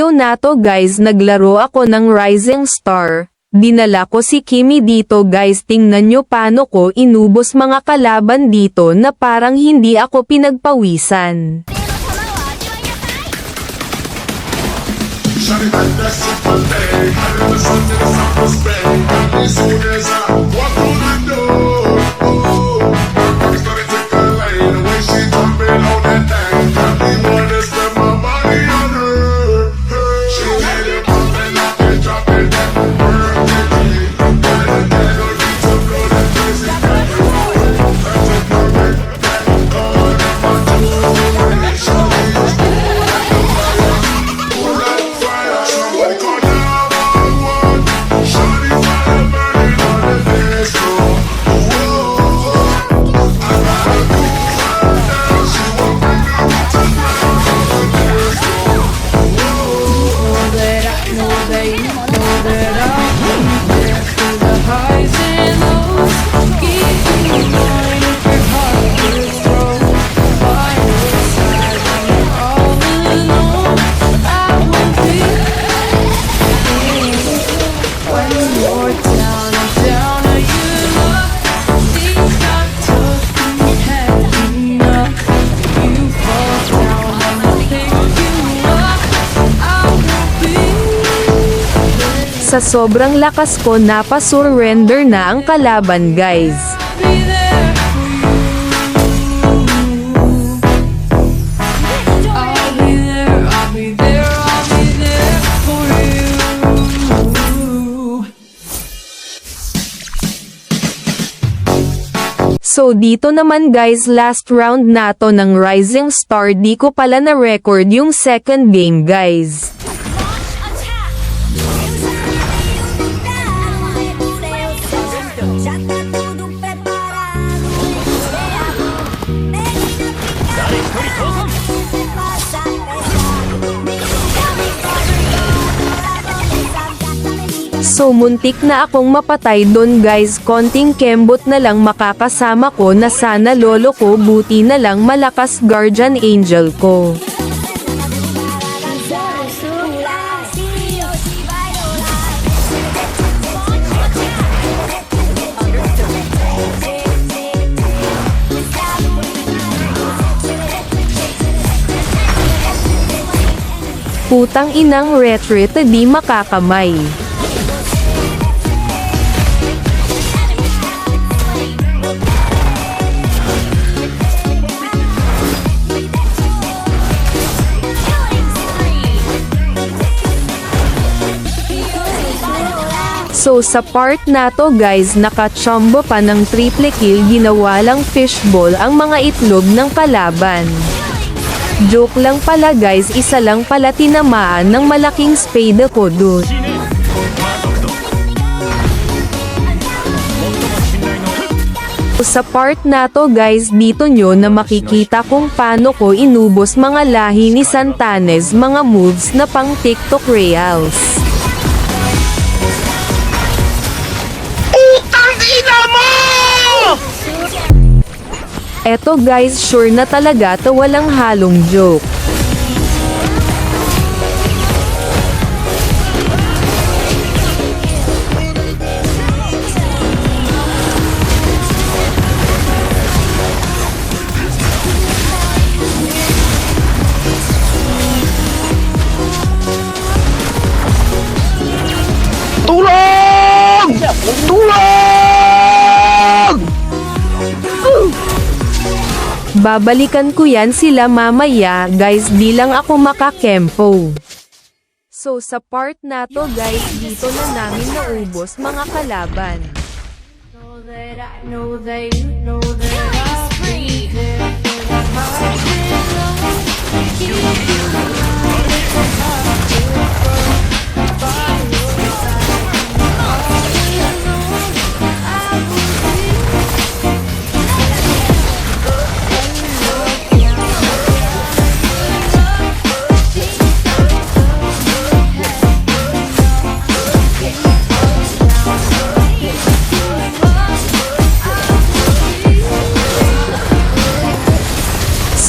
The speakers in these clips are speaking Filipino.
video na to guys naglaro ako ng Rising Star. Dinala ko si Kimi dito guys, tingnan nyo paano ko inubos mga kalaban dito na parang hindi ako pinagpawisan. Sa sobrang lakas ko napasurrender na ang kalaban guys. So dito naman guys, last round na to ng Rising Star, di ko pala na record yung second game guys. So muntik na akong mapatay doon guys, konting kembot na lang makakasama ko na sana lolo ko, buti na lang malakas guardian angel ko. Putang inang retreat, di makakamay. So sa part na to guys, nakachombo pa ng triple kill, ginawa lang fishball ang mga itlog ng kalaban. Joke lang pala guys, isa lang pala tinamaan ng malaking spade ko dun. Sa part na to guys, dito nyo na makikita kung paano ko inubos mga lahi ni Santanes, mga moves na pang TikTok reels. Eto guys, sure na talaga to, walang halong joke. Tulong! Tulong! Babalikan ko yan sila mamaya guys, di lang ako makakempo. So sa part na to guys, dito na namin naubos mga kalaban.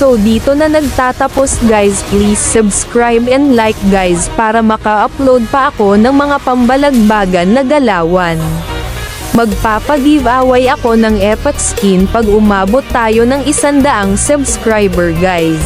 So So dito na nagtatapos guys, please subscribe and like guys para maka-upload pa ako ng mga pambalagbagan na galawan. Magpapa-giveaway ako ng epic skin pag umabot tayo ng 100 subscriber guys.